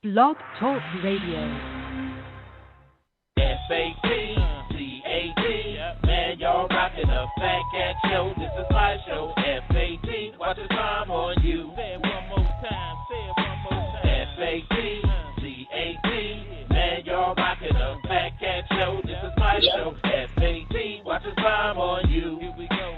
Blog Talk Radio. F-A-T-C-A-T, man, y'all rockin' the Fatcat show. This is my show. F-A-T, watch the time on you. Say it one more time. F-A-T-C-A-T, man, y'all rockin' the Fatcat show. This is my show. F-A-T, watch the time on you. Here we go.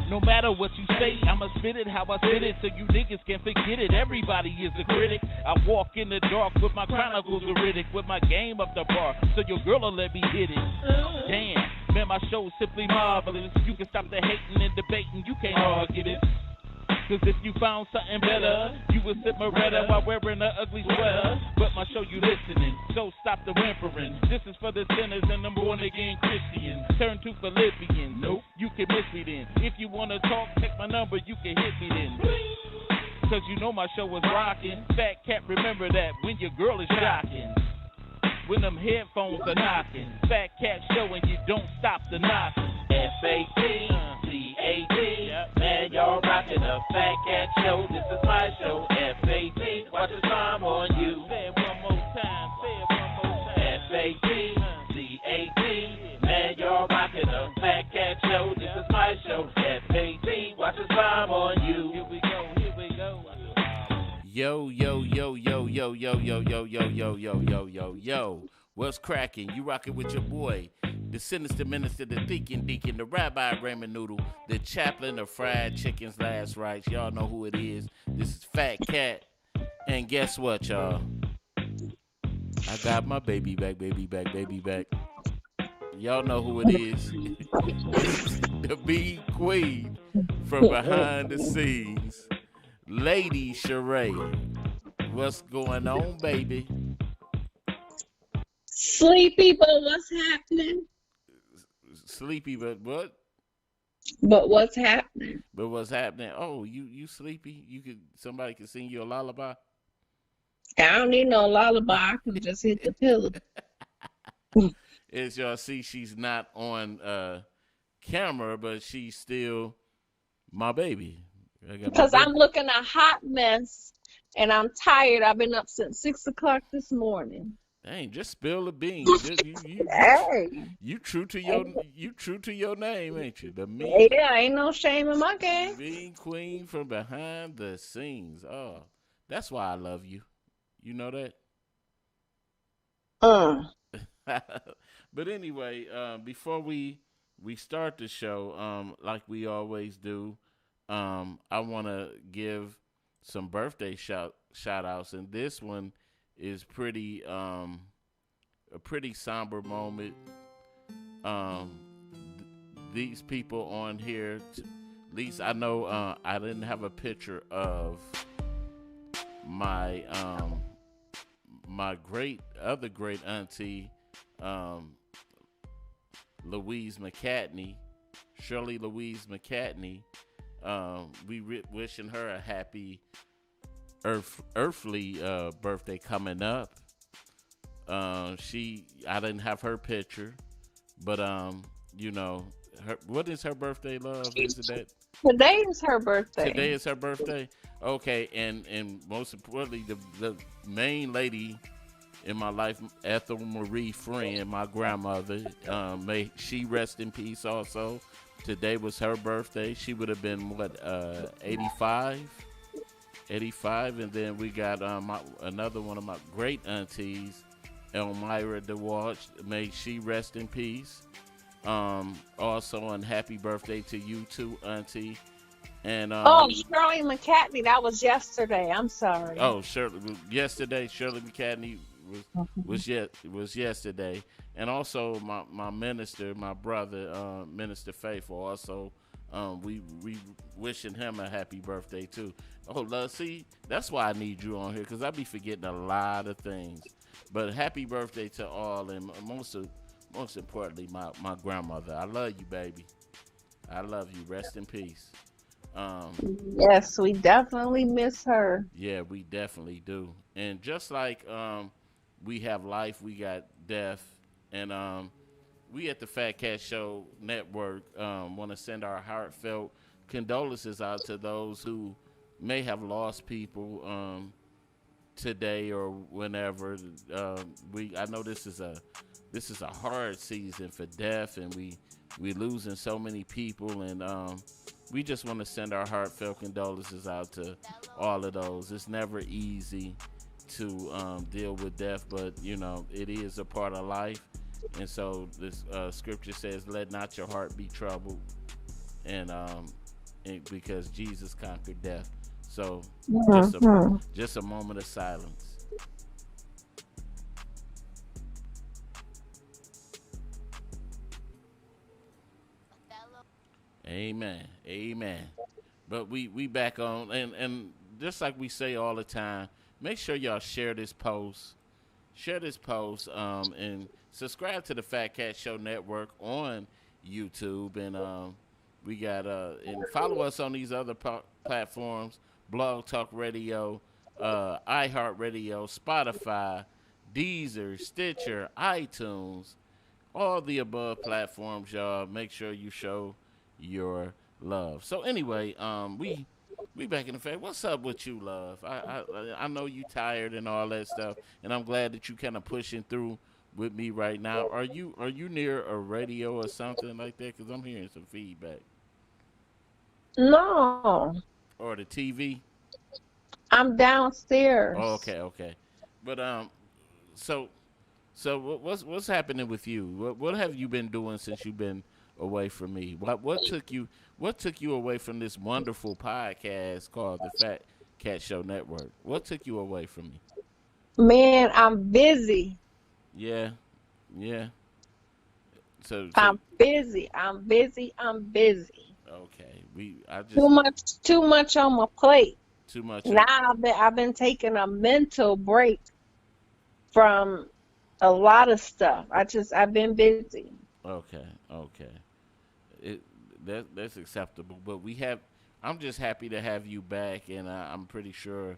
No matter what you say, I'ma spit it how I spit it so you niggas can forget it. Everybody is a critic. I walk in the dark with my chronicles veridic, with my game up the bar, so your girl will let me hit it. Damn, man, my show's simply marvelous. You can stop the hating and debating, you can't argue it. Cause if you found something better, you would sit Moretta while wearing an ugly sweater. But my show you listening, so stop the whimpering. This is for the sinners and the born again Christians. Turn to Philippians. Nope, you can miss me then. If you wanna talk, text my number, you can hit me then. Cause you know my show was rocking. Fatcat, remember that when your girl is shocking. When them headphones are knocking. Fatcat show and you don't stop the knocking. F-A-T-C-A-T, man, y'all rockin' the Fatcat show. This is my show. F-A-T, watch the time on you. Say it one more time. F-A-T-C-A-T, man, y'all rockin' the Fatcat show. This is my show. F-A-T, watch the time on you. Here we go. Yo. What's cracking? You rockin' with your boy, the sinister minister, the deacon, the rabbi Raymond Noodle, the chaplain of fried chicken's last rites. Y'all know who it is. This is Fatcat. And guess what, y'all? I got my baby back. Y'all know who it is. The bee queen from behind the scenes. Lady Sheree. What's going on, baby? Sleepy, but what's happening? Sleepy, but what? But what's happening? But what's happening? Oh, you sleepy? Somebody can sing you a lullaby? I don't need no lullaby. I can just hit the pillow. As y'all see, she's not on camera, but she's still my baby. Because I'm looking a hot mess, and I'm tired. I've been up since 6 o'clock this morning. Dang, just spill the beans. You true to your name, ain't you? Yeah, ain't no shame in my game. Being queen from behind the scenes. Oh, that's why I love you. You know that? But anyway, before we start the show, like we always do, I want to give some birthday shout outs, and this one is pretty a pretty somber moment. These people on here, at least I know I didn't have a picture of my my other great auntie, Louise McCatney, Shirley Louise McCatney. We wishing her a happy earthly birthday coming up. I didn't have her picture, but what is her birthday, love? Is it that? Today is her birthday. Today is her birthday. Okay, and most importantly, the main lady in my life, Ethel Marie Friend, my grandmother. May she rest in peace. Also, today was her birthday. She would have been 85. 85, and then we got another one of my great aunties, Elmira DeWalsh. May she rest in peace. Also, and happy birthday to you too, auntie. And Shirley McCatney, that was yesterday. I'm sorry. Oh, Shirley McCatney was yesterday. And also my minister, my brother, Minister Faithful. Also, we wishing him a happy birthday too. Oh, love, see, that's why I need you on here, because I be forgetting a lot of things. But happy birthday to all, and most importantly, my grandmother. I love you, baby. I love you. Rest in peace. Yes, we definitely miss her. Yeah, we definitely do. And just like we have life, we got death. And we at the Fatcat Show Network want to send our heartfelt condolences out to those who may have lost people today or whenever. I know this is a hard season for death, and we losing so many people, and we just want to send our heartfelt condolences out to all of those. It's never easy to deal with death, but it is a part of life, and so this scripture says, "Let not your heart be troubled," and because Jesus conquered death. So just a moment of silence. Amen. Amen. But we back on, and just like we say all the time, make sure y'all share this post. And subscribe to the Fatcat Show Network on YouTube, and we got and follow us on these other platforms: Blog Talk Radio, iHeartRadio, Spotify, Deezer, Stitcher, iTunes, all the above platforms. Y'all make sure you show your love. So anyway, we back in effect. What's up with you, love? I know you tired and all that stuff, and I'm glad that you kind of pushing through with me right now. Are you near a radio or something like that? Because I'm hearing some feedback. No, Or the TV. I'm downstairs. Oh, okay. But so what's happening with you? What have you been doing since you've been away from me? What took you away from this wonderful podcast called the Fat Cat Show Network? What took you away from me? Man, I'm busy. Yeah. So I'm busy. okay. I just Too much on my plate. too much. Now I've been taking a mental break from a lot of stuff. I've been busy. Okay. That's acceptable. But I'm just happy to have you back, and I'm pretty sure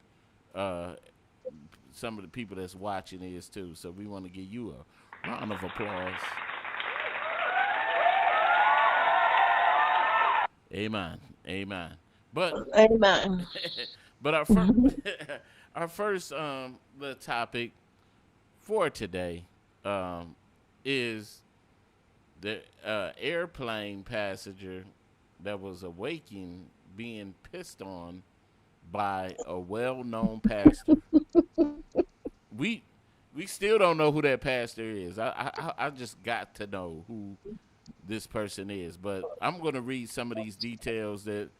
some of the people that's watching is too. So we want to give you a round of applause. Amen. But Amen. but our first the topic for today is the airplane passenger that was awakened being pissed on by a well-known pastor. we still don't know who that pastor is. I just got to know who this person is, but I'm going to read some of these details that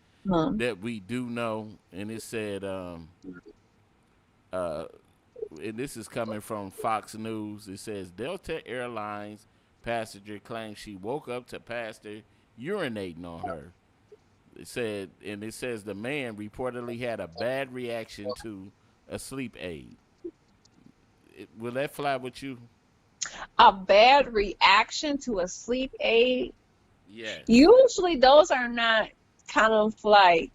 we do know, and it said and this is coming from Fox News. It says Delta Airlines passenger claims she woke up to pastor urinating on her. It says the man reportedly had a bad reaction to a sleep aid. Will that fly with you? A bad reaction to a sleep aid? Yeah. Usually those are not kind of like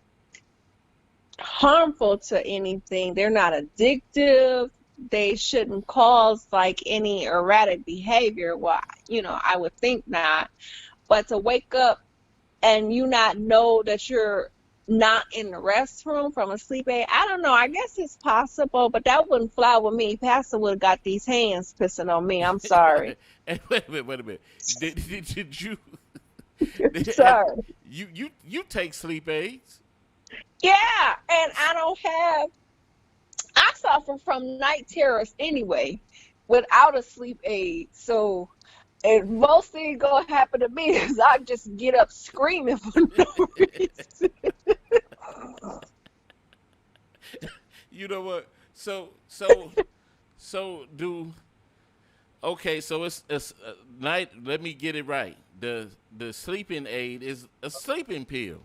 harmful to anything. They're not addictive. They shouldn't cause like any erratic behavior. Well, I would think not. But to wake up and you not know that you're not in the restroom from a sleep aid, I don't know. I guess it's possible, but that wouldn't fly with me. Pastor would have got these hands pissing on me. I'm sorry. Hey, wait a minute. Did you? Sorry. You take sleep aids? Yeah, and I suffer from night terrors anyway without a sleep aid. So and mostly gonna happen to me is I just get up screaming for no reason. You know what? So it's night. Let me get it right. The sleeping aid is a sleeping pill.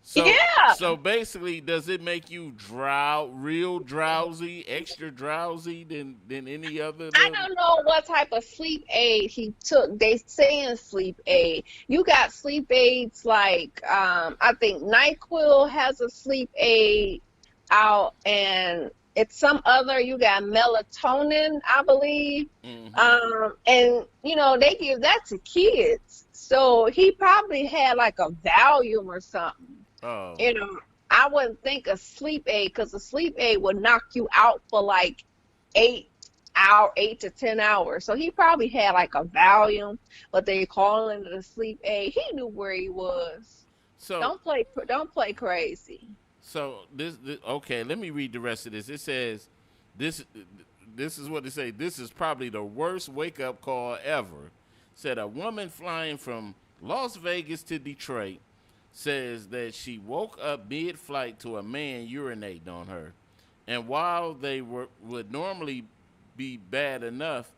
So, yeah. So basically, does it make you real drowsy, extra drowsy than any other? I don't know what type of sleep aid he took. They saying sleep aid. You got sleep aids like I think NyQuil has a sleep aid out, and it's some other. You got melatonin, I believe, and they give that to kids. So he probably had like a Valium or something. Oh. I wouldn't think a sleep aid, because a sleep aid would knock you out for like 8 to 10 hours. So he probably had like a Valium, but they calling it a sleep aid. He knew where he was. So Don't play crazy. this okay. Let me read the rest of this. It says this. This is what they say. This is probably the worst wake up call ever. Said a woman flying from Las Vegas to Detroit says that she woke up mid flight to a man urinating on her, and while they would normally be bad enough,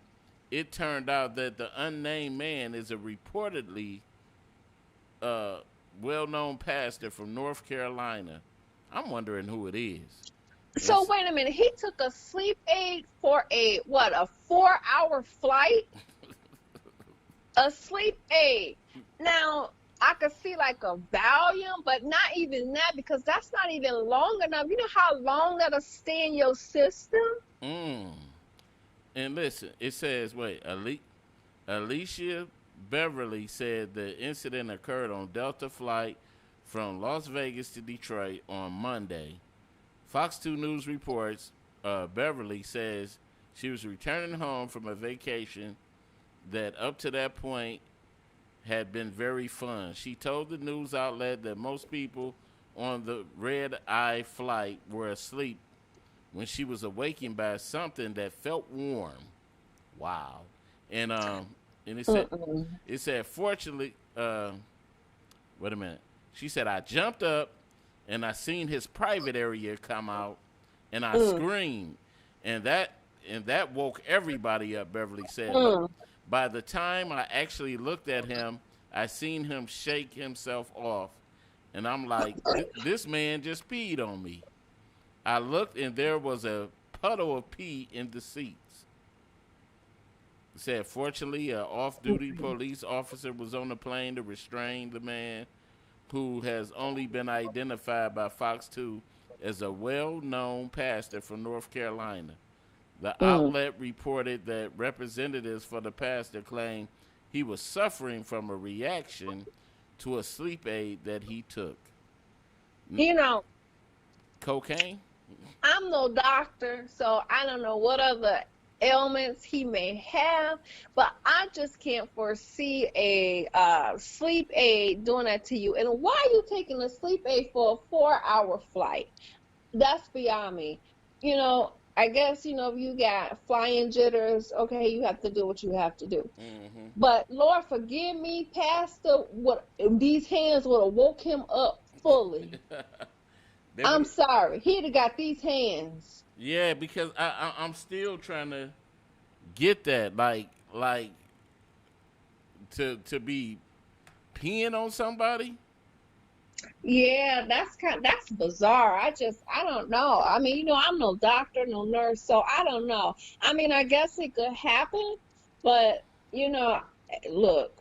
it turned out that the unnamed man is a reportedly well-known pastor from North Carolina. I'm wondering who it is. So wait a minute. He took a sleep aid for a 4-hour flight? A sleep aid. Now, I could see like a Valium, but not even that, because that's not even long enough. You know how long that'll stay in your system? And listen, it says, Alicia Beverly said the incident occurred on Delta flight from Las Vegas to Detroit on Monday. Fox 2 News reports Beverly says she was returning home from a vacation that up to that point had been very fun. She told the news outlet that most people on the red-eye flight were asleep when she was awakened by something that felt warm. Wow. And it said fortunately wait a minute. She said, I jumped up and I seen his private area come out and I screamed. And that woke everybody up, Beverly said. But by the time I actually looked at him, I seen him shake himself off. And I'm like, this man just peed on me. I looked and there was a puddle of pee in the seats. It said, fortunately, an off-duty police officer was on the plane to restrain the man, who has only been identified by Fox 2 as a well-known pastor from North Carolina. The outlet reported that representatives for the pastor claimed he was suffering from a reaction to a sleep aid that he took. You know, cocaine? I'm no doctor, so I don't know what other ailments he may have, but I just can't foresee a sleep aid doing that to you. And why are you taking a sleep aid for a 4-hour flight? That's beyond me. You know, I guess, you know, if you got flying jitters, okay, you have to do what you have to do. Mm-hmm. But Lord, forgive me, Pastor, these hands would have woke him up fully. I'm sorry. He'd have got these hands. Yeah, because I'm still trying to get that, like to be peeing on somebody. Yeah, that's bizarre. I don't know. I mean, you know, I'm no doctor, no nurse, so I don't know. I mean, I guess it could happen, but you know, look.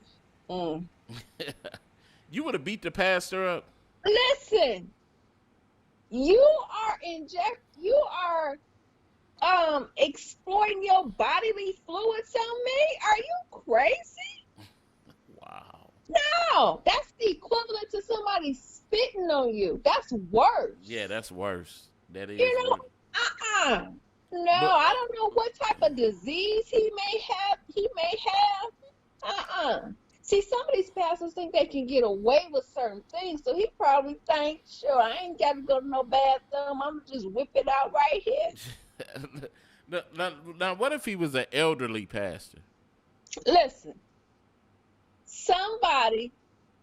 You would have beat the pastor up. Listen, you are exploiting your bodily fluids on me? Are you crazy? Wow. No, that's the equivalent to somebody spitting on you. That's worse. Yeah, that's worse. That is. You know, No, I don't know what type of disease he may have. See, some of these pastors think they can get away with certain things, so he probably thinks, sure, I ain't got to go to no bathroom. I'm just whip it out right here. Now, what if he was an elderly pastor? Listen,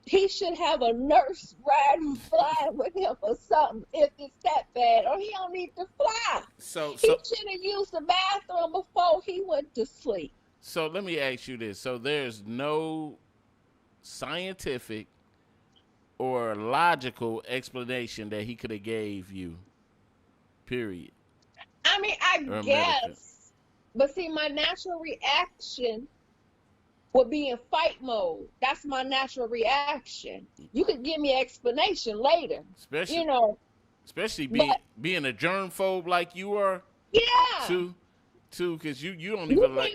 he should have a nurse riding, flying with him or something if it's that bad, or he don't need to fly. He should have used the bathroom before he went to sleep. So let me ask you this. So there's no scientific or logical explanation that he could have gave you, period. I mean, I guess. But see, my natural reaction would be in fight mode. That's my natural reaction. You could give me an explanation later. Especially being a germphobe like you are. Yeah. Too, because you don't even like.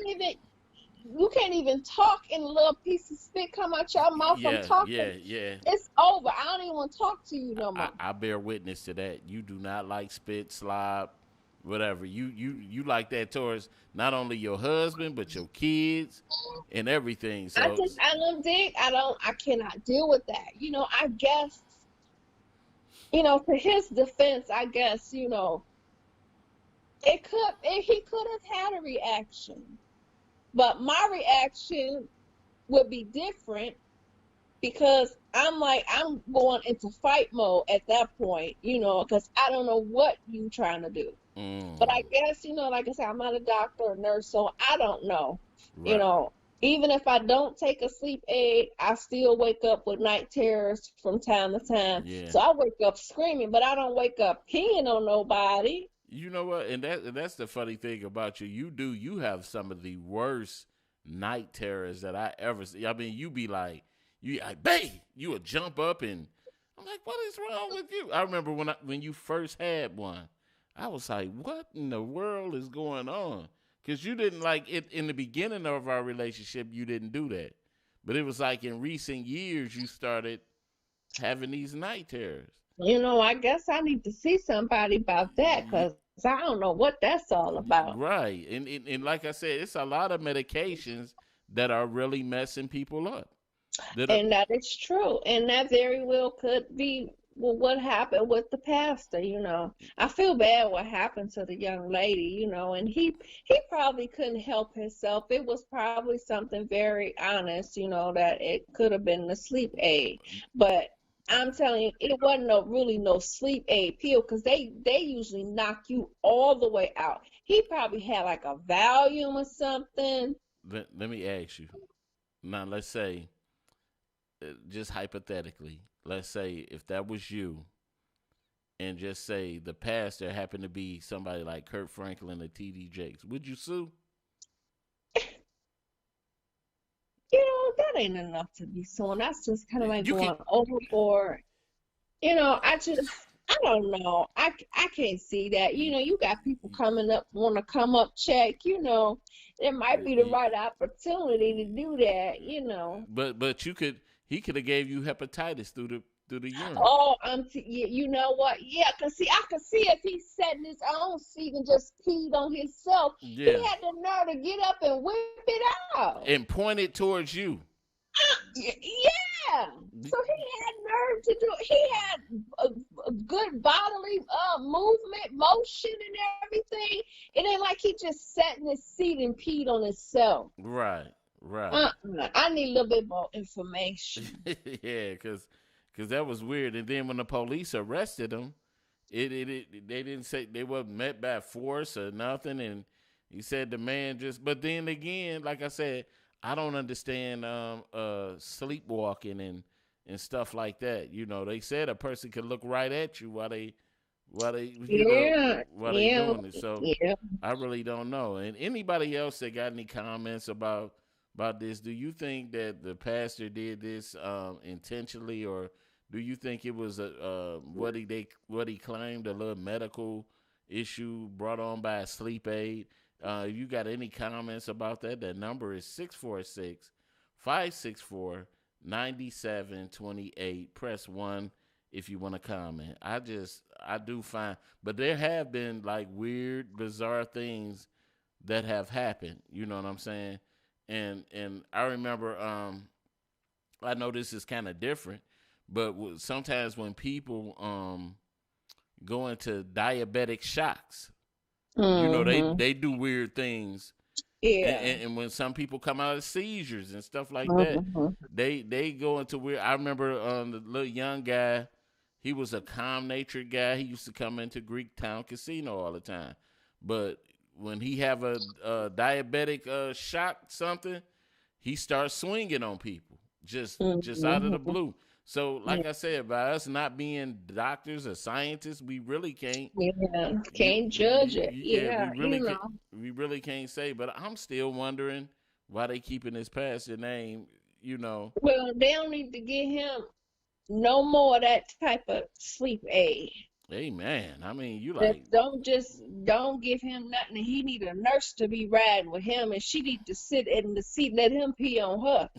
you can't even talk and a little piece of spit come out your mouth from talking. Yeah. It's over. I don't even want to talk to you no more. I bear witness to that. You do not like spit, slob, whatever. You like that towards not only your husband but your kids and everything. So I cannot deal with that. I guess, to his defense, I guess, he could have had a reaction, but my reaction would be different because I'm going into fight mode at that point, because I don't know what you trying to do. But I guess, like I said, I'm not a doctor or nurse, so I don't know. right. Even if I don't take a sleep aid, I still wake up with night terrors from time to time. Yeah. So I wake up screaming, but I don't wake up peeing on nobody. You know what? And that's the funny thing about you. You have some of the worst night terrors that I ever see. I mean, babe, you would jump up and I'm like, what is wrong with you? I remember when you first had one, I was like, what in the world is going on? Because you didn't like it in the beginning of our relationship. You didn't do that, but it was like in recent years you started having these night terrors. I guess I need to see somebody about that because I don't know what that's all about. Right. And like I said, it's a lot of medications that are really messing people up. And that is true. And that very well could be what happened with the pastor. I feel bad what happened to the young lady, and he probably couldn't help himself. It was probably something very honest, that it could have been the sleep aid. But I'm telling you, it wasn't really no sleep aid pill because they usually knock you all the way out. He probably had like a Valium or something. Let me ask you. Now, let's say, just hypothetically, let's say if that was you and just say the pastor happened to be somebody like Kurt Franklin or T.D. Jakes, would you sue? That ain't enough to be suing. That's just kind of like going overboard. I don't know. I can't see that. You got people want to come up, check, it might be the right opportunity to do that, But he could have gave you hepatitis through the urine. Oh, you know what? Yeah, I could see if he sat in his own seat and just peed on himself. Yeah. He had the nerve to get up and whip it out. And point it towards you. Yeah. So he had nerve to do it. He had a good bodily movement, motion, and everything. It ain't like he just sat in his seat and peed on himself. Right. I need a little bit more information. Yeah, because that was weird. And then when the police arrested him, they didn't say they wasn't met by force or nothing. And he said the man just. But then again, like I said, I don't understand sleepwalking and stuff like that. They said a person could look right at you while they doing it. So I really don't know. And anybody else that got any comments about this? Do you think that the pastor did this intentionally, or do you think it was what he claimed, a little medical issue brought on by a sleep aid? If you got any comments about that, that number is 646-564-9728. Press 1 if you want to comment. I do find, but there have been like weird, bizarre things that have happened. You know what I'm saying? And I remember, I know this is kind of different, but sometimes when people go into diabetic shocks, they do weird things. Yeah. And when some people come out of seizures and stuff like that, they go into weird. I remember the little young guy, he was a calm-natured guy. He used to come into Greek Town Casino all the time. But when he have a diabetic shock, something, he starts swinging on people just out of the blue. So, like I said, by us not being doctors or scientists, we really can't. Yeah, can't judge it. We really can't say. But I'm still wondering why they keeping his pastor name. Well, they don't need to give him no more of that type of sleep aid. Amen. I mean, you Just like, don't give him nothing. He need a nurse to be riding with him, and she need to sit in the seat, let him pee on her.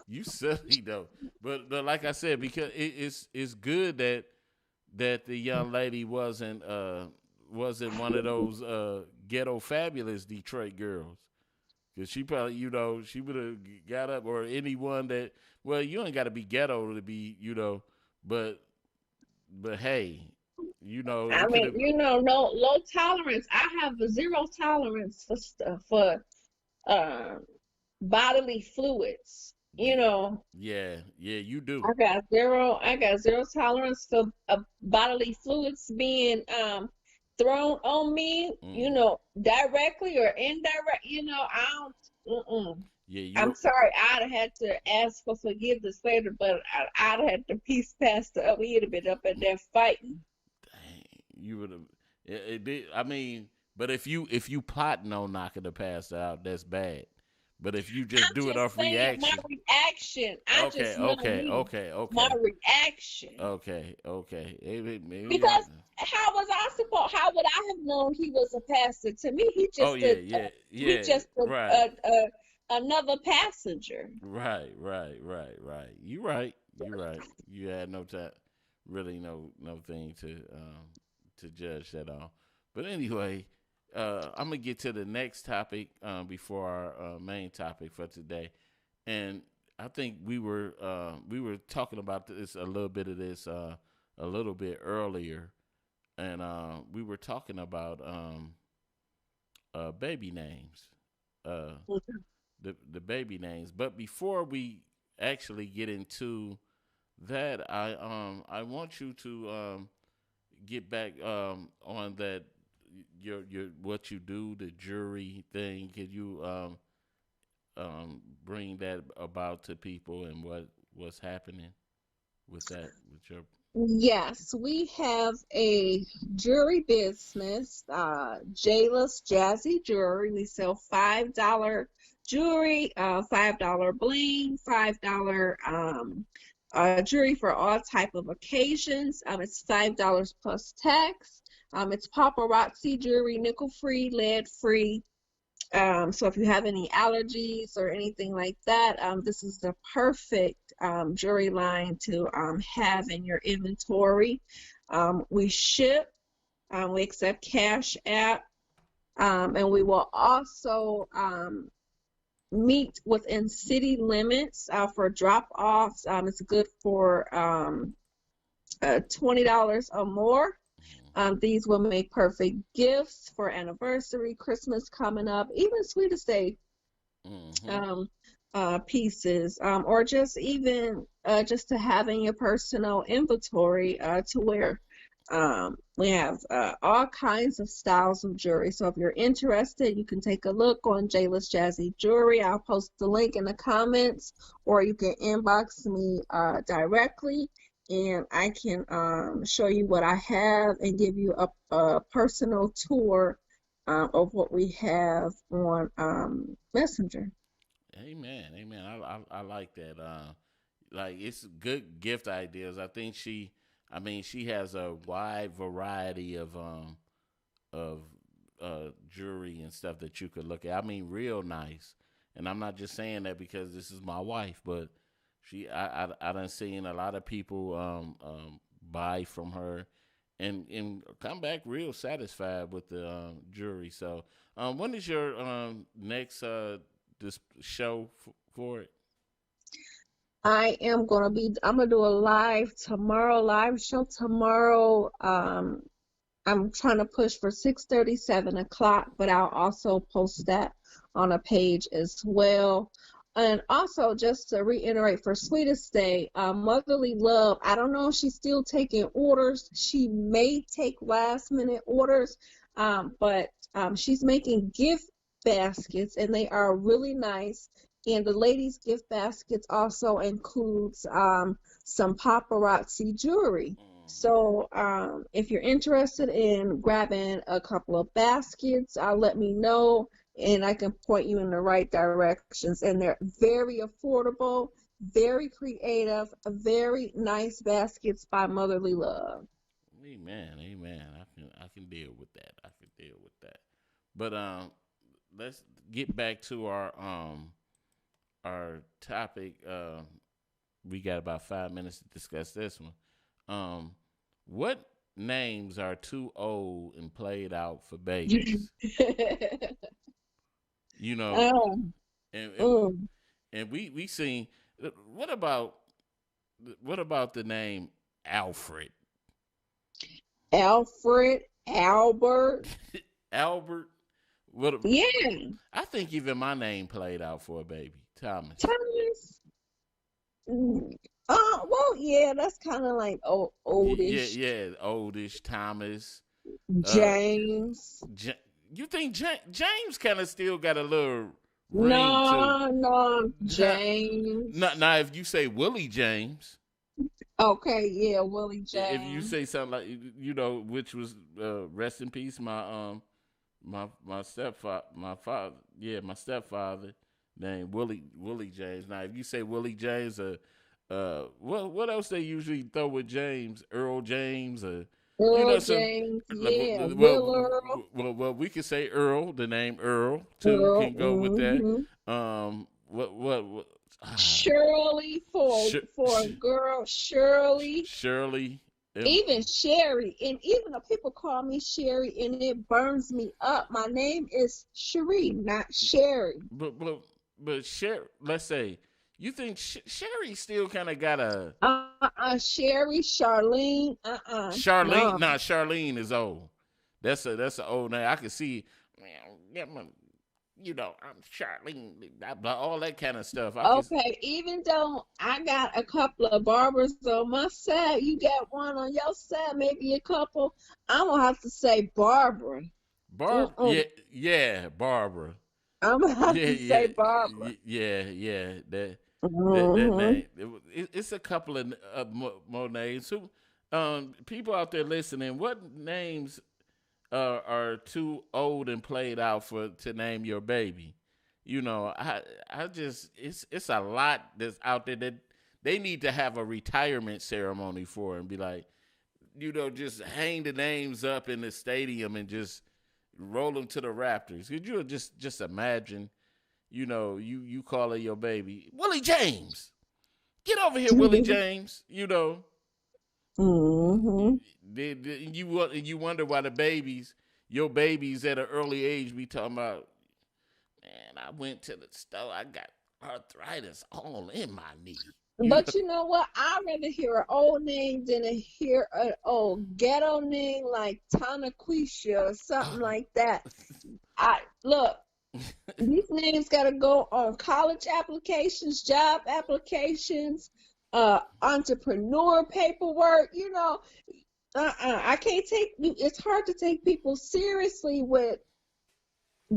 you silly though. But like I said, because it's good that the young lady wasn't one of those ghetto fabulous Detroit girls. Cause she probably, she would have got up, or anyone that, well, you ain't got to be ghetto to be, but hey, I it could mean, have. no low tolerance. I have a zero tolerance for stuff uh, bodily fluids. Yeah, you do. I got zero tolerance for bodily fluids being thrown on me, Mm. directly or indirect. I don't. Mm-mm. Yeah, I'm you. sorry, I'd have had to ask for forgiveness later, but I'd have had to piece past the other. We'd have been up in there fighting. Dang, you would have. It did. I mean, but if you plotting on knocking the pastor out, that's bad. But if you just I'm do it just off saying my reaction, reaction. I okay, just know okay, me, okay, my okay, reaction. okay. Maybe Because how would I have known he was a pastor? To me, Oh yeah, yeah, he yeah. just Right, another passenger. right. You right. You had no time, really, no thing to judge that on. But anyway, I'm gonna get to the next topic before our main topic for today, and I think we were talking about this a little bit of this a little bit earlier, and we were talking about baby names. Uh, the baby names. But before we actually get into that, I want you to get back on that your what you do, the jury thing. Could you bring that about to people and what's happening with that with your. Yes, we have a jewelry business, Jayla's Jazzy Jewelry. We sell $5 jewelry, $5 bling, $5 jewelry for all type of occasions. It's $5 plus tax. It's paparazzi jewelry, nickel free, lead free. So if you have any allergies or anything like that, this is the perfect jewelry line to have in your inventory. We ship, we accept cash app, and we will also meet within city limits for drop-offs. It's good for $20 or more. These will make perfect gifts for anniversary, Christmas coming up, even Sweetest Day Mm-hmm. um, pieces, or just even just to have in your personal inventory to wear. We have all kinds of styles of jewelry. So if you're interested, you can take a look on Jayla's Jazzy Jewelry. I'll post the link in the comments, or you can inbox me directly, and I can show you what I have and give you a personal tour of what we have on Messenger. Amen. I like that. Like it's good gift ideas. I mean, she has a wide variety of jewelry and stuff that you could look at. I mean, real nice. And I'm not just saying that because this is my wife, but I done seen a lot of people buy from her and come back real satisfied with the jewelry. So, when is your next this show for it? I'm gonna do a live show tomorrow. I'm trying to push for 6:30, 7 o'clock, but I'll also post that on a page as well. And also, just to reiterate, for Sweetest Day, Motherly Love, I don't know if she's still taking orders. She may take last minute orders, but she's making gift baskets, and they are really nice. And the ladies' gift baskets also includes some paparazzi jewelry. So if you're interested in grabbing a couple of baskets, let me know and I can point you in the right directions. And they're very affordable very creative, very nice baskets by Motherly Love. Amen, amen. I can deal with that. I can deal with that. But let's get back to our topic. We got about 5 minutes to discuss this one. What names are too old and played out for babies? You know, um, and and, mm, and we seen. What about what about the name Alfred? Alfred, Albert. Albert. What? Yeah, I think even my name played out for a baby, Thomas. Thomas. Mm, well, yeah, that's kind of like Yeah, oldish. yeah, oldish Thomas. Uh, James. J- you think James kind of still got a little ring to? No, no, Huh? James. Not now. If you say Willie James, Okay, yeah, Willie if you James. say something like which was rest in peace, my stepfather, my stepfather named Willie James. Now, if you say Willie James, what else they usually throw with James? Earl James, Earl some. James, yeah, Well, Willer, we could say Earl. The name Earl too Earl, can go with that. hmm What? Shirley for a Sh- girl, Shirley, Shirley. even Sherry, and even though people call me Sherry, and it burns me up. My name is Cherie, not Sherry. But Sherry, let's say you think Sherry still kind of got a Sherry, Charlene, Charlene. no. Nah, Charlene is old. That's an old name. I can see, I'm Charlene, all that kind of stuff. I can. Okay, even though I got a couple of barbers on my side, you got one on your side, maybe a couple. I'm gonna have to say Barbara. Yeah, Mm-mm. yeah, Barbara. I'm gonna have Yeah, to yeah, say Barbara. yeah. That Hmm. name. It's a couple of more names. Who, people out there listening, what names are too old and played out for to name your baby? I just it's a lot that's out there that they need to have a retirement ceremony for and be like, just hang the names up in the stadium and just roll them to the Raptors. Could you just imagine, you calling your baby Willie James? Get over here, Willie James. Hmm. You wonder why your babies at an early age be talking about, man, I went to the store, I got arthritis all in my knee. But you know what? I'd rather hear an old name than to hear an old ghetto name like Tanaquisha or something like that. I look. These names got to go on college applications, job applications, entrepreneur paperwork. I can't take you. It's hard to take people seriously with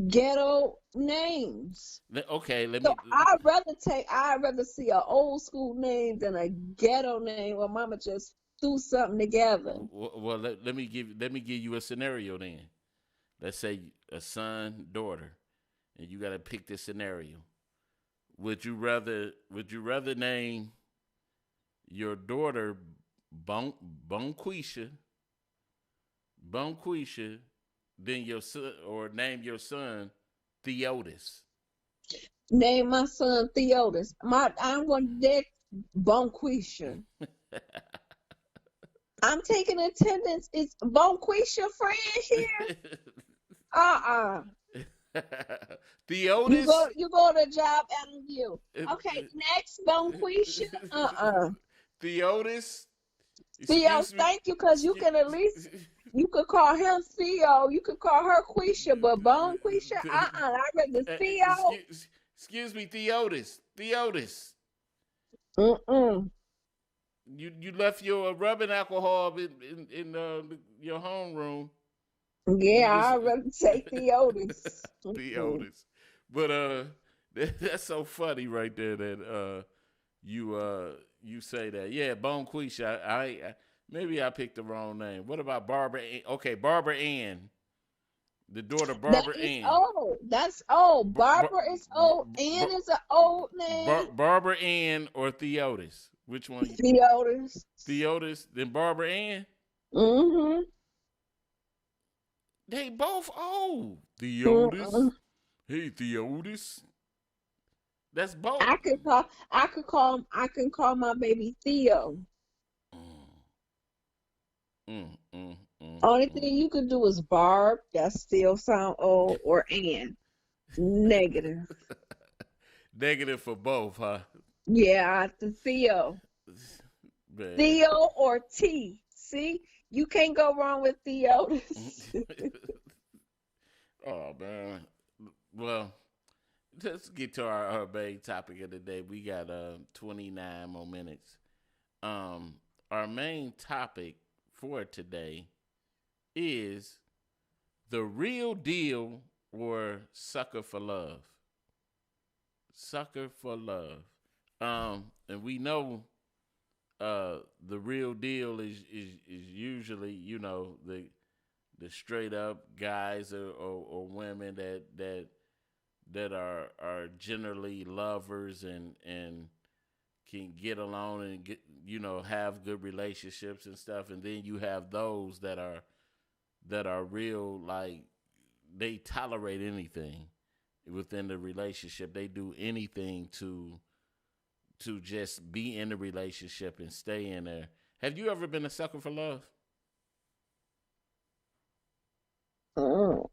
ghetto names. Okay, let So me. I'd rather see an old school name than a ghetto name where mama just threw something together. Well, let me give you a scenario then. Let's say a son, daughter, and you got to pick this scenario. Would you rather name your daughter Bonquisha, Bonquisha, than your son, or name your son Theotis? Name my son Theotis. I'm going to dead Bonquisha. I'm taking attendance. Is Bonquisha friend here? Uh-uh. You Theotis. go to job interview. Okay, next Bonquisha. Uh-uh. Theotis. Theo, Excuse me. thank you, because you can at least you could call him Theo. You could call her Quisha, but Bonquisha, I'd rather Theo. Excuse me, Theotis. Theotis. Mm-mm. You left your rubbing alcohol in your homeroom. You Yeah, just I'd rather say Theotis. Mm-mm. Theotis. But that's so funny right there that you say that. Yeah, Bonquisha. Maybe I picked the wrong name. What about Barbara? Okay, Barbara Ann. The daughter That Barbara is Ann. old. That's old. Bar- Bar- Barbara is old. Ann Bar- is an old name. Barbara Ann or Theotis? Which one? Theodis. Theotis, then Barbara Ann? Mm-hmm. They both old. Mm-mm. Theotis. Hey, Theotis. That's both. I can call my baby Theo. Mm, mm, mm, Only mm. thing you could do is Barb. That still sound old. Or Ann. Negative. Negative for both, huh? Yeah, the Theo. Man. Theo or T. See? You can't go wrong with Theodis. Oh man. Well, let's get to our main topic of the day. We got 29 more minutes. Um, our main topic for today is the real deal or sucker for love. Sucker for love. And we know the real deal is usually, the straight up guys or women that are generally lovers and can get along and have good relationships and stuff, and then you have those that are real, like they tolerate anything within the relationship. They do anything to just be in the relationship and stay in there. Have you ever been a sucker for love? Mm.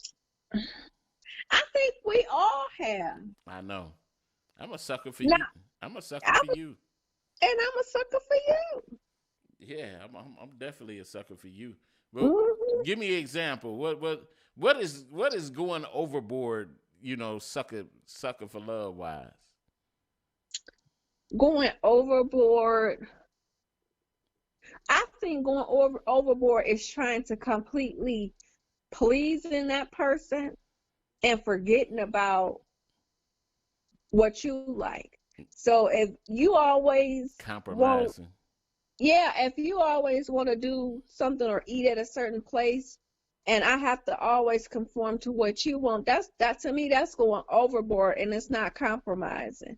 I think we all have. I know. I'm a sucker for Now, you. I'm a sucker I for was, you. and I'm a sucker for you. Yeah, I'm definitely a sucker for you. Well, Hmm. give me an example. What is going overboard? Sucker for love wise. Going overboard. I think going overboard is trying to completely pleasing that person and forgetting about what you like. So if you always want, Compromising. yeah, if you always want to do something or eat at a certain place, and I have to always conform to what you want, that to me, that's going overboard and it's not compromising.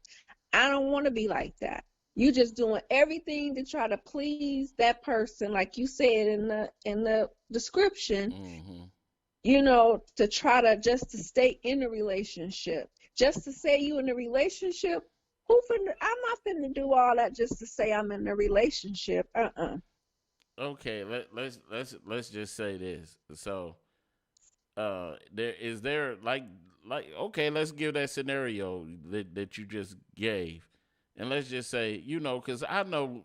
I don't want to be like that. You just doing everything to try to please that person, like you said in the description, Mm-hmm. to try to just to stay in the relationship. Just to say you in a relationship, I'm not finna do all that just to say I'm in a relationship. Okay, let's just say this. So, there like okay, let's give that scenario that you just gave, and let's just say because I know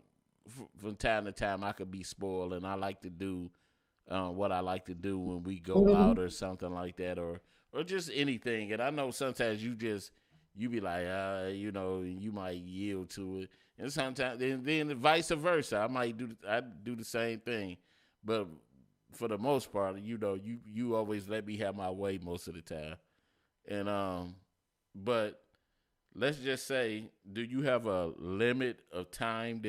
from time to time I could be spoiled, and I like to do what I like to do when we go Mm-hmm. out or something like that, or just anything. And I know sometimes you be like, you might yield to it, and sometimes then vice versa. I do the same thing, but for the most part, you always let me have my way most of the time. And but let's just say, do you have a limit of time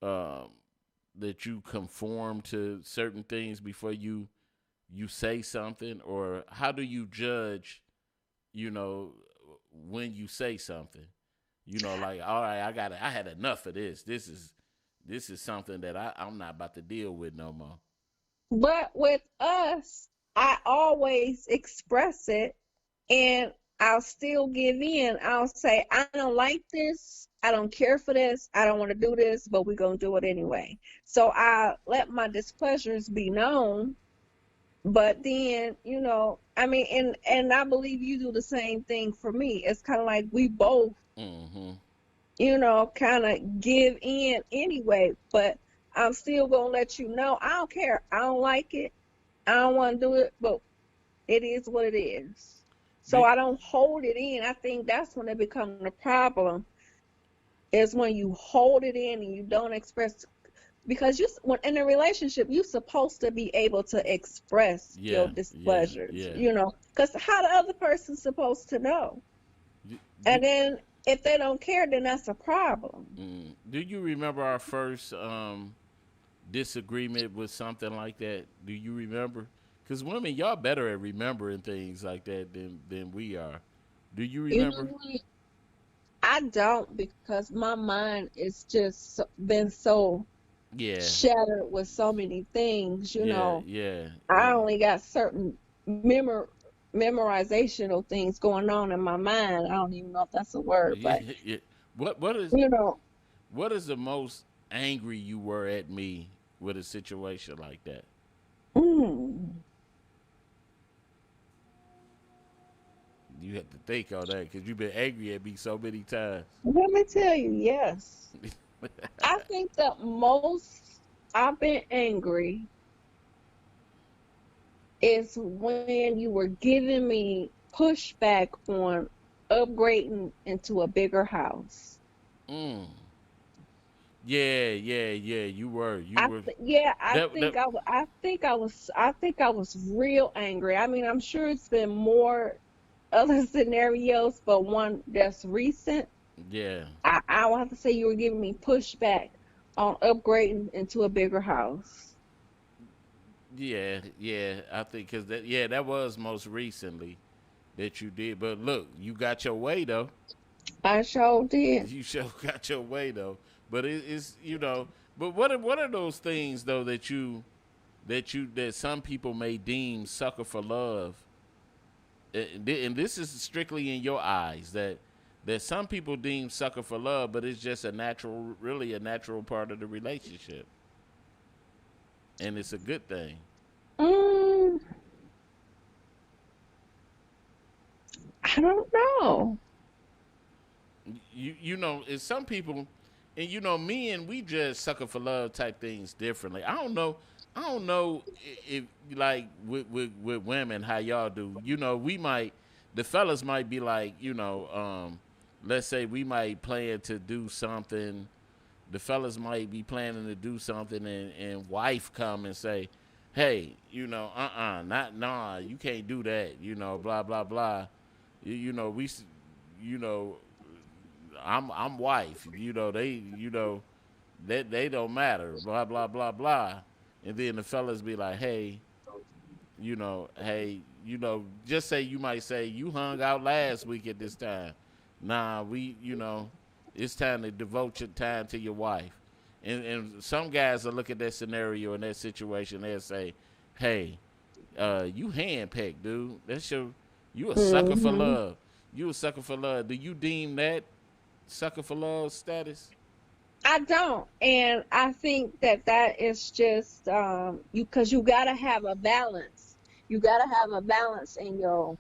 um that you conform to certain things before you say something, or how do you judge you know when you say something, like, all right, I had enough of this is something that I'm not about to deal with no more. But with us, I always express it and I'll still give in. I'll say, I don't like this. I don't care for this. I don't want to do this, but we're going to do it anyway. So I let my displeasures be known. But then, I mean, and I believe you do the same thing for me. It's kind of like we both, Mm-hmm. kind of give in anyway. But I'm still going to let you know, I don't care. I don't like it. I don't want to do it, but it is what it is. So Do, I don't hold it in. I think that's when it becomes a problem, is when you hold it in and you don't express, because when in a relationship you're supposed to be able to express your yeah, yeah, displeasures, yeah. because how the other person's supposed to know? Do, do, And then if they don't care, then that's a problem. do you remember our first disagreement with something like that? Do you remember? Because women, y'all better at remembering things like that than we are. Do you You know remember? what? I don't because my mind is just been so Yeah, shattered with so many things, you yeah, know. yeah, I yeah, only got certain memorizational things going on in my mind. I don't even know if that's a word, but yeah, yeah. What is you know, what is the most angry you were at me with a situation like that? mm, You have to think on that because you've been angry at me so many times. let me tell you, yes. I think the most I've been angry is when you were giving me pushback on upgrading into a bigger house. Mm. Yeah, yeah, yeah. You were. Yeah, That. I think I was real angry. I mean, I'm sure it's been more other scenarios, but one that's recent, Yeah, I will have to say you were giving me pushback on upgrading into a bigger house. yeah, yeah. I think because that. Yeah, that was most recently that you did. But look, you got your way though. I sure did. You sure got your way though. But it's But what are those things though that some people may deem sucker for love, and this is strictly in your eyes that some people deem sucker for love, but it's just really a natural part of the relationship, and it's a good thing. Mm, I don't know. It's some people, and me and we just sucker for love type things differently. I don't know if like with women how y'all do. We might the fellas might be like let's say we might plan to do something. The fellas might be planning to do something, and wife come and say, "Hey, not nah, you can't do that. Blah blah blah. You know we, you know I'm wife. That they don't matter. Blah blah blah blah. And then the fellas be like, hey, just say you might say you hung out last week at this time. Nah, it's time to devote your time to your wife. And some guys will look at that scenario and that situation. They'll say, hey, you handpicked, dude. You a sucker for Hmm. love. You a sucker for love. Do you deem that sucker for love status? I don't, and I think that that is just you because you gotta have a balance. You gotta have a balance in your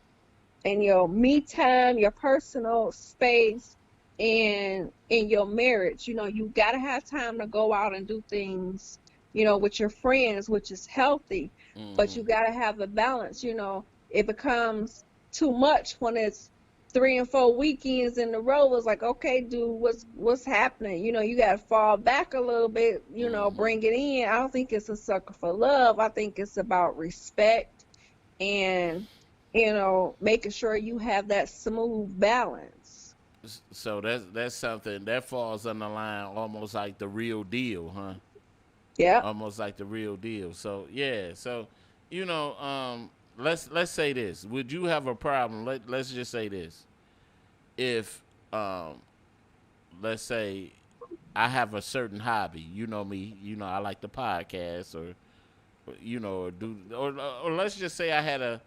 me time, your personal space, and in your marriage. You know, you gotta have time to go out and do things, with your friends, which is healthy, but Mm-hmm. you gotta have a balance. It becomes too much when it's 3 and 4 weekends in a row. It's like, okay, dude, what's happening? You gotta fall back a little bit, Mm-hmm. bring it in. I don't think it's a sucker for love. I think it's about respect and making sure you have that smooth balance. So that's something that falls on the line almost like the real deal, huh? Yep. Almost like the real deal. So yeah, so you know, um, let's say this. Would you have a problem? Let's just say this. If let's say I have a certain hobby, you know me, I like the podcast or or do or let's just say I had a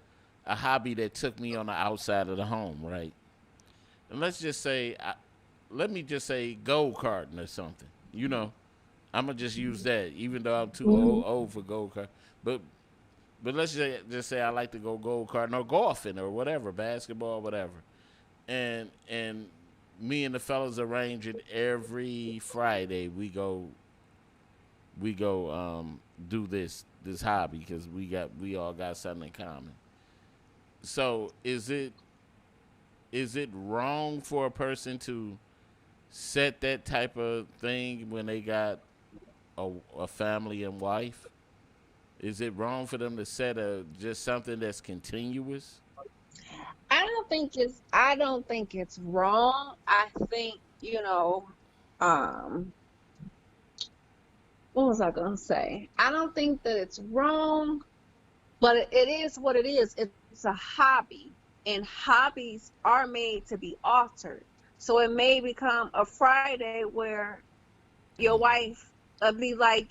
hobby that took me on the outside of the home, right? And let me just say go karting or something. I'm gonna just use that, even though I'm too Hmm. old for go kart. But let's just say I like to go karting or golfing or whatever, basketball, whatever. And me and the fellas arrange it every Friday. We go do this hobby because we all got something in common. So is it wrong for a person to set that type of thing when they got a family and wife? Is it wrong for them to set a just something that's continuous? I don't think it's wrong. I think, um what was I gonna say? I don't think that it's wrong, But it is what it is. It's a hobby, and hobbies are made to be altered. So it may become a Friday where your wife be like,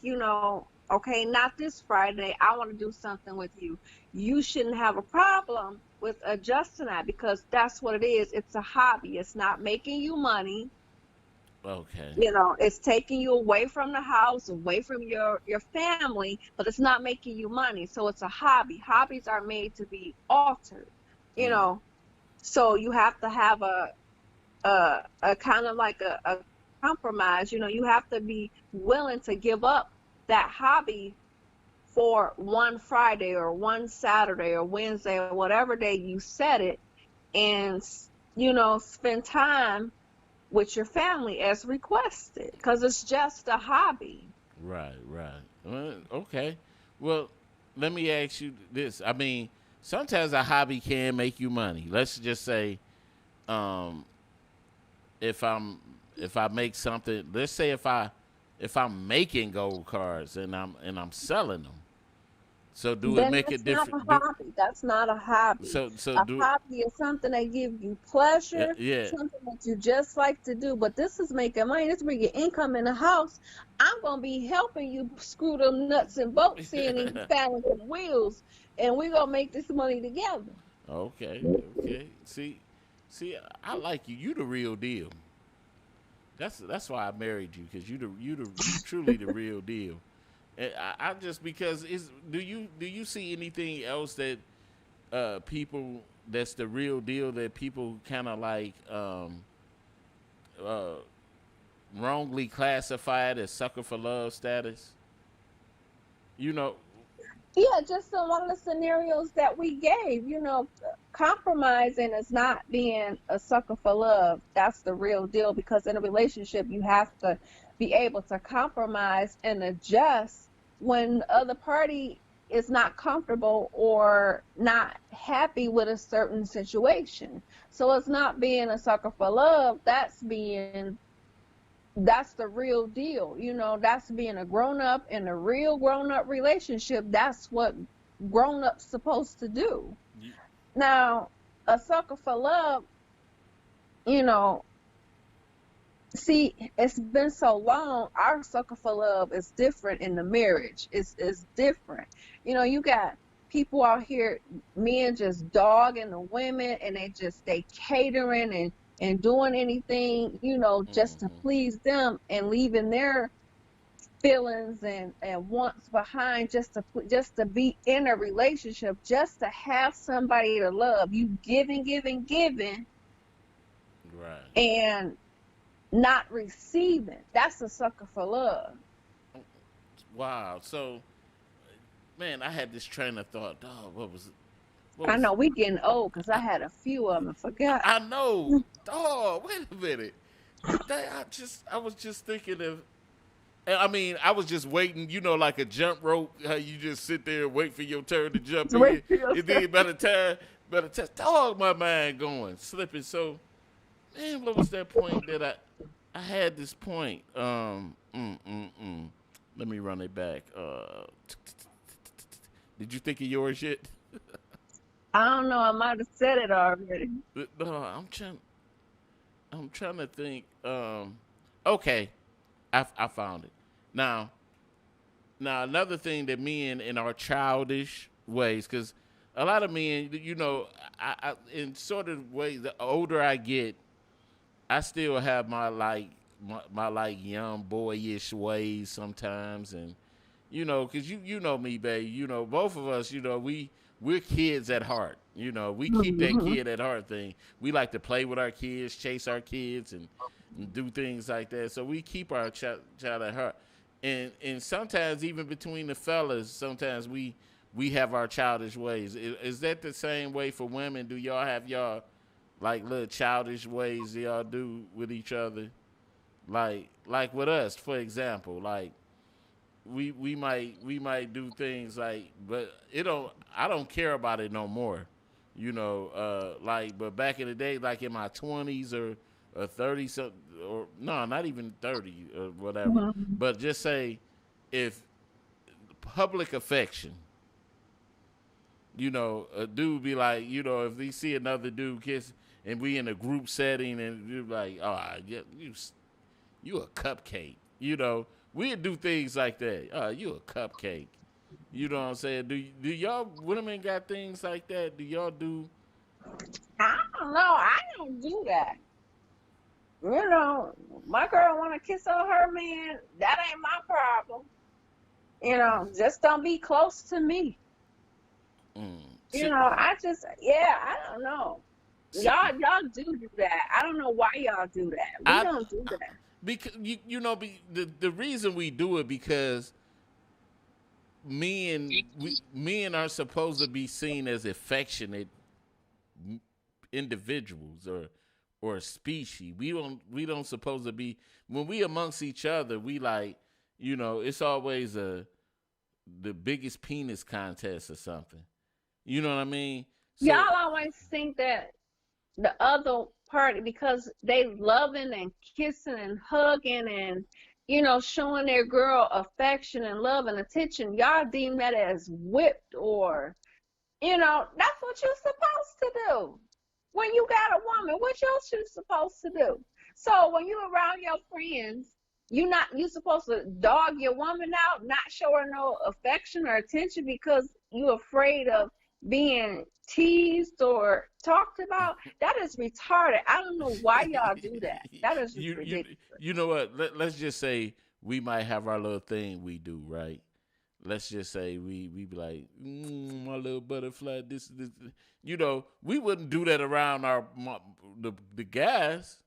okay, not this Friday. I want to do something with you. You shouldn't have a problem with adjusting that because that's what it is. It's a hobby. It's not making you money. Okay. It's taking you away from the house, away from your family, but it's not making you money. So it's a hobby. Hobbies are made to be altered, you Mm. know. So you have to have a kind of like a compromise. You have to be willing to give up that hobby for one Friday or one Saturday or Wednesday or whatever day you set it, and spend time with your family as requested because it's just a hobby. Right, right. Okay. Well, let me ask you this. I mean, sometimes a hobby can make you money. Let's just say, um, if I'm if I make something, let's say if I'm making gold cards and I'm selling them. So do it Then make that's it not a different? hobby. That's not a hobby. So A do hobby is something that gives you pleasure, yeah. something that you just like to do. But this is making money. This is bringing income in the house. I'm gonna be helping you screw them nuts and bolts in and balancing the wheels, and we're gonna make this money together. Okay, okay. See, I like you. You the real deal. That's why I married you because you truly the real deal. And I just because is do you see anything else that people that's the real deal that people kind of like uh, wrongly classified as sucker for love status? You know, Yeah, just in one of the scenarios that we gave, compromising is not being a sucker for love. That's the real deal because in a relationship, you have to be able to compromise and adjust when the other party is not comfortable or not happy with a certain situation. So it's not being a sucker for love, that's the real deal. That's being a grown up in a real grown up relationship. That's what grown ups supposed to do. you, Now, a sucker for love, you know, see, it's been so long. Our sucker for love is different in the marriage. It's different. You got people out here, men just dogging the women, and they catering and doing anything, just to mm-hmm. please them and leaving their feelings and wants behind just to be in a relationship, just to have somebody to love. You giving, giving, giving, Right. and not receiving. That's a sucker for love. Wow. So, man, I had this train of thought. Dog, what was it? What I was? know we getting old because I had a few of them and forgot. I know. Dog, wait a minute. I was just thinking of. I mean, I was just waiting. Like a jump rope. How you just sit there and wait for your turn to jump Wait in, for and yourself. then by the time, dog, my mind going slipping. So, man, what was that point that I had this point? Let me run it back. Did you think of yours yet? I don't know. I might have said it already. No, I'm trying to think. Okay, I found it. Now, another thing that men in our childish ways, because a lot of men, in sort of ways, the older I get, I still have my my like young boyish ways sometimes, and because you know me, babe. Both of us, we're kids at heart. We keep that Hmm. kid at heart thing. We like to play with our kids, chase our kids, and do things like that. So we keep our child at heart. And sometimes even between the fellas, sometimes we have our childish ways. Is that the same way for women? Do y'all have y'all like little childish ways y'all do with each other? Like with us, for example, like we might do things like, but it don't I don't care about it no more. Like, but back in the day, like in my 20s or 30, so, or no, not even 30 or whatever, Hmm. but just say if public affection, A dude be like, if they see another dude kiss and we in a group setting and you're like, oh, you a cupcake. We'd do things like that. Oh, you a cupcake. You know what I'm saying? Do y'all women got things like that? Do y'all do? I don't know. I don't do that. My girl want to kiss on her man. That ain't my problem. Just don't be close to me. I don't know. Y'all do that. I don't know why y'all do that. We don't do that. Because the reason we do it because men are supposed to be seen as affectionate individuals or a species. We don't supposed to be when we amongst each other. We like it's always the biggest penis contest or something. You know what I mean? So, y'all always think that the other party, because they loving and kissing and hugging and showing their girl affection and love and attention, y'all deem that as whipped or that's what you're supposed to do. When you got a woman, what else you supposed to do? So when you around your friends, you supposed to dog your woman out, not show her no affection or attention because you're afraid of being teased or talked about. That is retarded. I don't know why y'all do that. That is just ridiculous. You know what? Let's just say we might have our little thing we do, right? Let's just say we be like, my little butterfly, this. We wouldn't do that around the guys,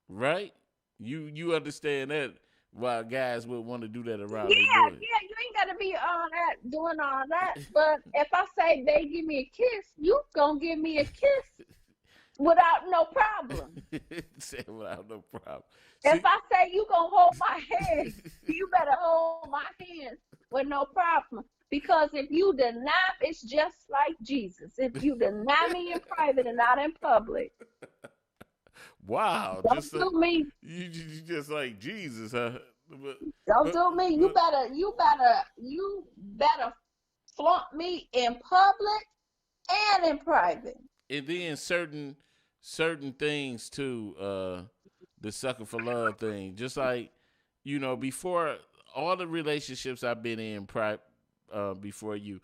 right? You understand that why guys would want to do that around their boys. Yeah, you ain't got to be doing all that. But if I say, babe, give me a kiss, you gonna give me a kiss without no problem. Say without no problem. If I say you gonna hold my hand, you better hold my hand with no problem. Because if you deny, it's just like Jesus. If you deny me in private and not in public. Wow. Don't do me. You just like Jesus, huh? Don't do me. You better flaunt me in public and in private. And then certain things too, the sucker for love thing. Just like, before all the relationships I've been in before you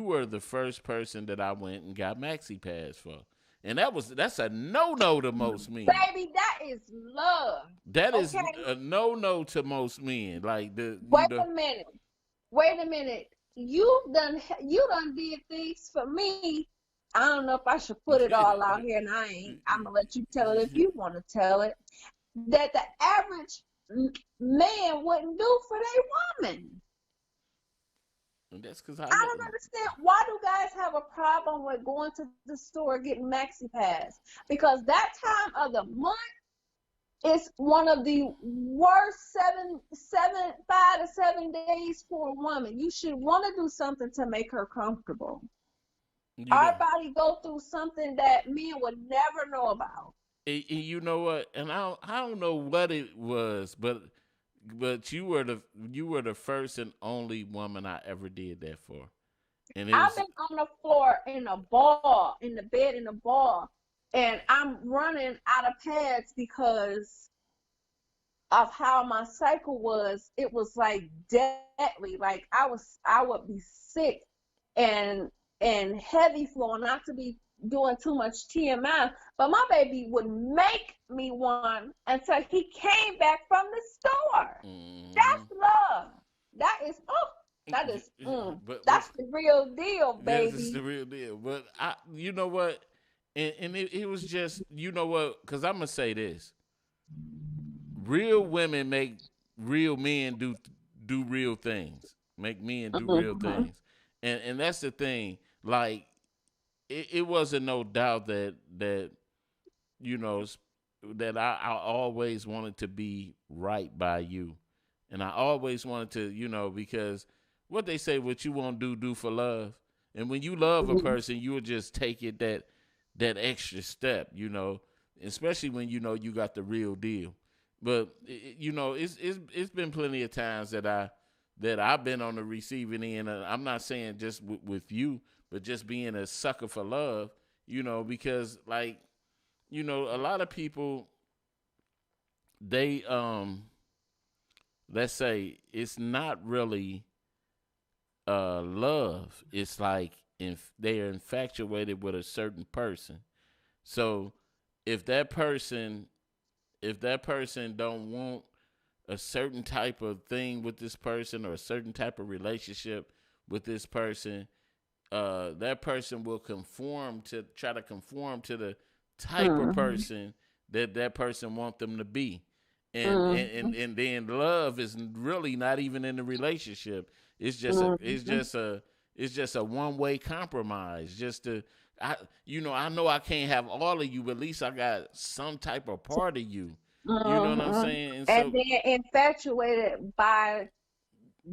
were the first person that I went and got Maxi Pass for. And that's a no to most men. Baby, that is love. That is a no to most men. Like Wait a minute. You done did things for me. I don't know if I should put it all out here, and I ain't. I'm gonna let you tell it if you want to tell it. That the average man wouldn't do for their woman. And that's because I don't understand. Why do guys have a problem with going to the store getting Maxi Pass? Because that time of the month is one of the worst 5 to 7 days for a woman. You should want to do something to make her comfortable. Our body go through something that men would never know about. You know what? And I don't know what it was, but you were the first and only woman I ever did that for. And I've been on the floor in the bed in a ball, and I'm running out of pads because of how my cycle was. It was like deadly. Like I would be sick and heavy flow, not to be doing too much TMI, but my baby would make me one until he came back from the store. That's love. That's the real deal, baby. Yes, it's the real deal. But you know what? And it was just, you know what? Because I'm gonna say this: real women make real men do real things. Make men do real things, and that's the thing. Like, it wasn't no doubt that that I always wanted to be right by you, and I always wanted to, because what they say, what you won't do for love, and when you love a person, you will just take it that extra step, especially when you got the real deal. But it's been plenty of times that that I've been on the receiving end. I'm not saying just with you, but just being a sucker for love, because like, a lot of people, they, let's say it's not really love. It's like they're infatuated with a certain person. So if that person, don't want a certain type of thing with this person or a certain type of relationship with this person, that person will try to conform to the type of person that person want them to be. And then love is really not even in the relationship. It's just a one-way compromise. Just to, I know I can't have all of you, but at least I got some type of part of you. You know what I'm saying? And then infatuated by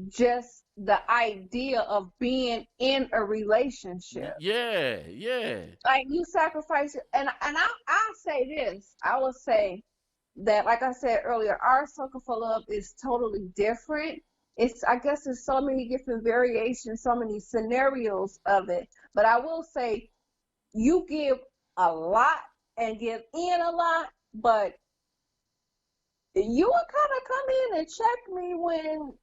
just the idea of being in a relationship. Yeah. Like you sacrifice it. And I'll say this. I will say that, like I said earlier, our circle for love is totally different. I guess there's so many different variations, so many scenarios of it. But I will say you give a lot and give in a lot, but you would kind of come in and check me when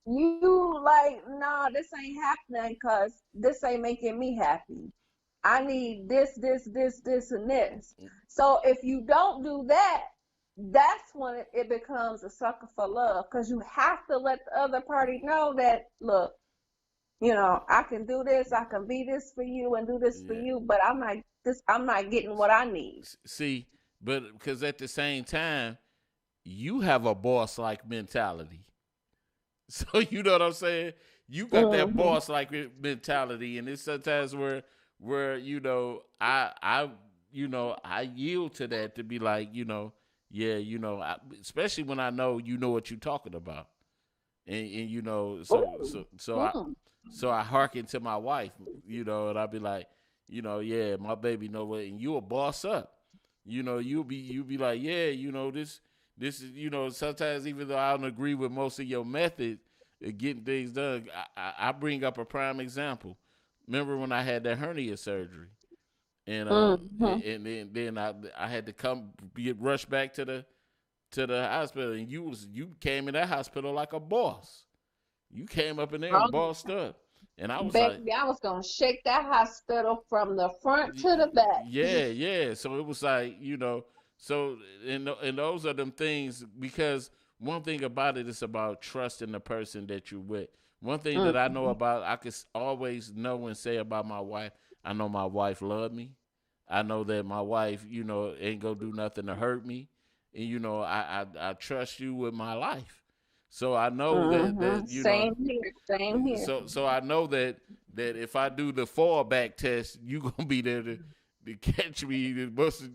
you like, nah, this ain't happening because this ain't making me happy. I need this, and this. So if you don't do that, that's when it becomes a sucker for love, because you have to let the other party know that, look, I can do this, I can be this for you and do this for you, but I'm not getting what I need. See, but because at the same time, you have a boss-like mentality. So you know what I'm saying? You got that boss-like mentality, and it's sometimes where I yield to that, to be like, especially when I know what you're talking about, and so I hearken to my wife, and I be like, yeah, my baby know what, and you a boss up, you'll be like, yeah, this is, sometimes even though I don't agree with most of your method of getting things done, I bring up a prime example. Remember when I had that hernia surgery, and then I had to get rushed back to the hospital, and you came in that hospital like a boss. You came up in there and bossed up, and I was baby, I was gonna shake that hospital from the front to the back. Yeah. So it was like, so and those are them things, because one thing about it is about trusting the person that you're with. One thing that I know about, I could always know and say about my wife, I know my wife loved me. I know that my wife, ain't gonna do nothing to hurt me. And, I trust you with my life. So I know that Same here. So I know that if I do the fallback test, you gonna be there to catch me as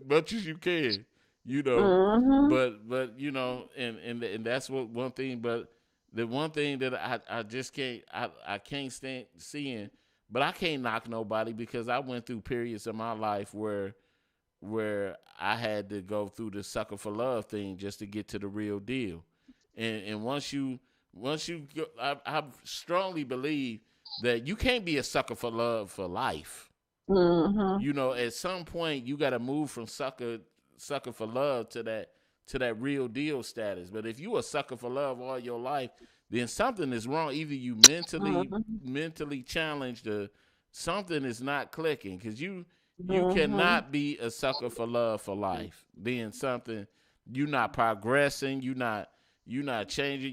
much as you can. But and that's what one thing. But the one thing that I just can't I can't stand seeing, but I can't knock nobody, because I went through periods of my life where I had to go through the sucker for love thing just to get to the real deal. And once you go, I strongly believe that you can't be a sucker for love for life. At some point you got to move from sucker for love to that real deal status. But if you a sucker for love all your life, then something is wrong. Either you mentally challenged, or something is not clicking, because you cannot be a sucker for love for life. Then something, you're not progressing, you're not changing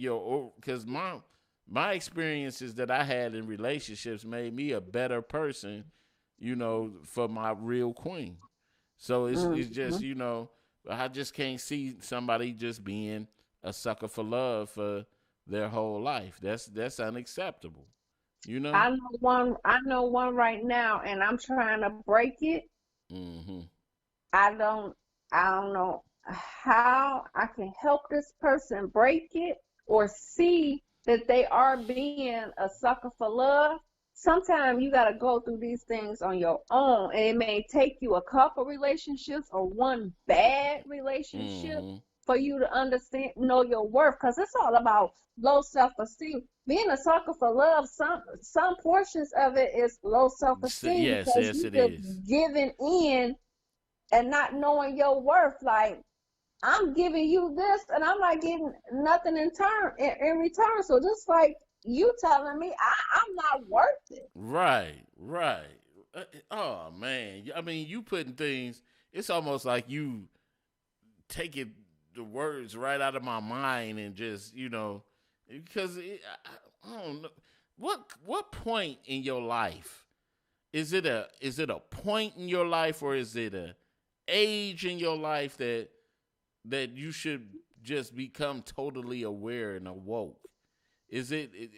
because my experiences that I had in relationships made me a better person, for my real queen. So it's just, I just can't see somebody just being a sucker for love for their whole life. That's unacceptable. I know one right now, and I'm trying to break it. I don't know how I can help this person break it, or see that they are being a sucker for love. Sometimes you got to go through these things on your own, and it may take you a couple relationships or one bad relationship for you to understand, know your worth, because it's all about low self-esteem. Being a sucker for love, some portions of it is low self-esteem Yes, because yes, you it just is. giving in and not knowing your worth. Like, I'm giving you this and I'm not getting nothing in return. So just like you telling me I'm not worth it. Right, right. Oh man, I mean, you putting things. It's almost like you taking the words right out of my mind and just because I don't know what point in your life is it a point in your life, or is it a age in your life that you should just become totally aware and awoke?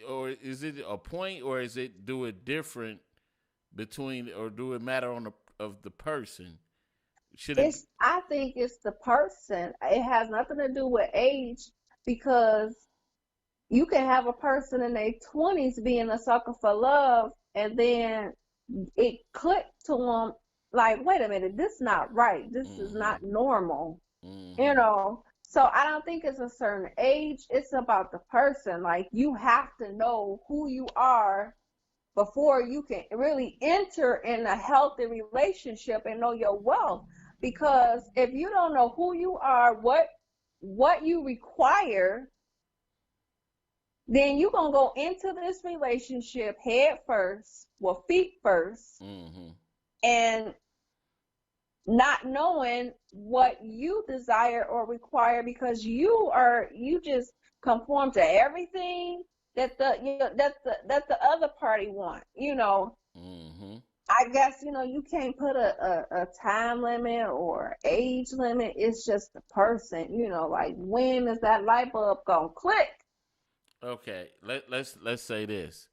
Or is it a point, or is it do it different between, or do it matter on of the person? Should it? I think it's the person. It has nothing to do with age because you can have a person in their 20s being a sucker for love and then it clicked to them like, wait a minute, this is not right. This is Mm-hmm. not normal. You Mm-hmm. know, so I don't think it's a certain age. It's about the person. Like, you have to know who you are before you can really enter in a healthy relationship and know your wealth. Because if you don't know who you are, what you require, then you're gonna go into this relationship head first, well, feet first, Mm-hmm. and not knowing what you desire or require because you just conform to everything that the other party want. Mm-hmm. I guess you can't put a time limit or age limit. It's just the person. Like, when is that light bulb gonna click? Okay. Let's say this,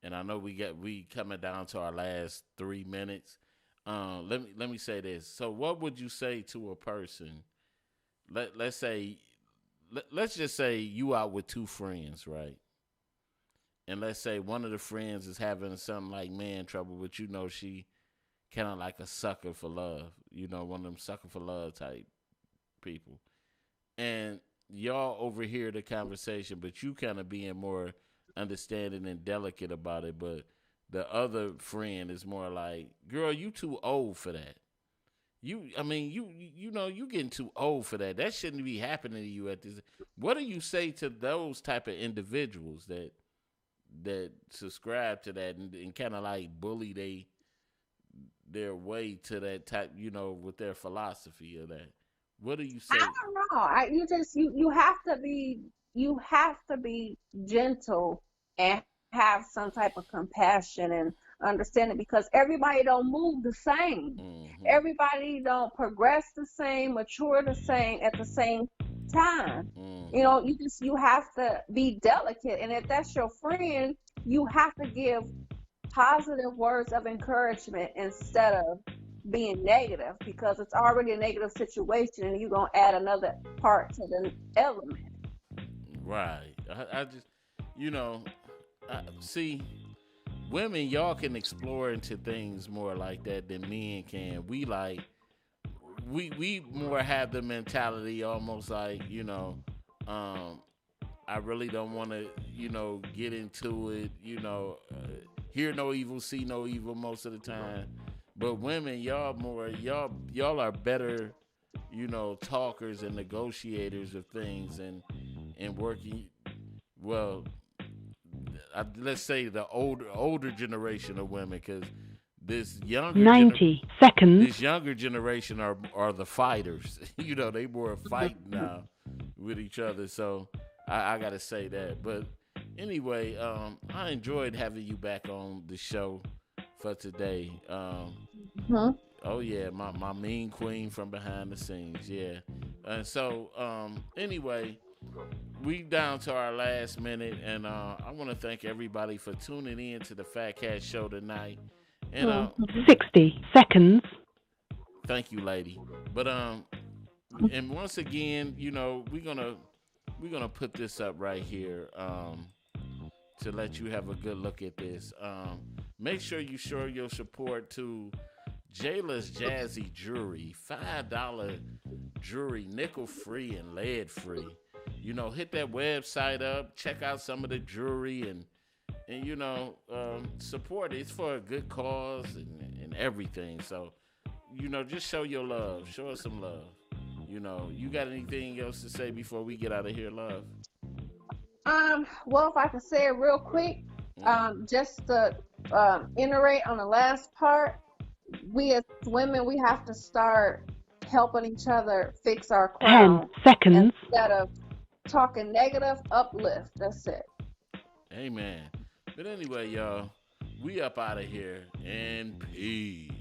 and I know we coming down to our last 3 minutes. Let me say this. So, what would you say to a person? Let's say let's just say you out with two friends, right? And let's say one of the friends is having something like man trouble, but she kind of like a sucker for love. One of them sucker for love type people. And y'all overhear the conversation, but you kind of being more understanding and delicate about it. But the other friend is more like, girl, you too old for that. I mean, you getting too old for that. That shouldn't be happening to you at this. What do you say to those type of individuals that subscribe to that and kind of like bully their way to that type, with their philosophy of that? What do you I say? don't know. You have to be gentle and have some type of compassion and understanding because everybody don't move the same. Mm-hmm. Everybody don't progress the same, mature the same at the same time. Mm-hmm. You have to be delicate, and if that's your friend, you have to give positive words of encouragement instead of being negative because it's already a negative situation and you're going to add another part to the element. Right. I just, you know, see, women, y'all can explore into things more like that than men can. We more have the mentality almost like, um, I really don't want to, get into it, hear no evil, see no evil most of the time. But women, y'all are better, talkers and negotiators of things and working. Well, let's say the older generation of women, because this younger 90 seconds. this younger generation are the fighters. They more fighting now with each other. So I gotta say that. But anyway, I enjoyed having you back on the show for today. Hmm. Oh yeah, my mean queen from behind the scenes. Yeah. And so anyway, we down to our last minute, and I want to thank everybody for tuning in to the Fatcat show tonight. And 60 seconds. thank you, lady. But and once again, we're gonna put this up right here to let you have a good look at this. Make sure you show your support to Jayla's Jazzy Jewelry, $5 jewelry, nickel free and lead free. You know, hit that website up, check out some of the jewelry, and support it. It's for a good cause and everything. So, just show your love. Show us some love. You got anything else to say before we get out of here, love? Well, if I can say it real quick, just to iterate on the last part, we as women, we have to start helping each other fix our crown. 10 seconds. Instead of talking negative, uplift. That's it. Amen. But anyway, y'all, we up out of here, and peace.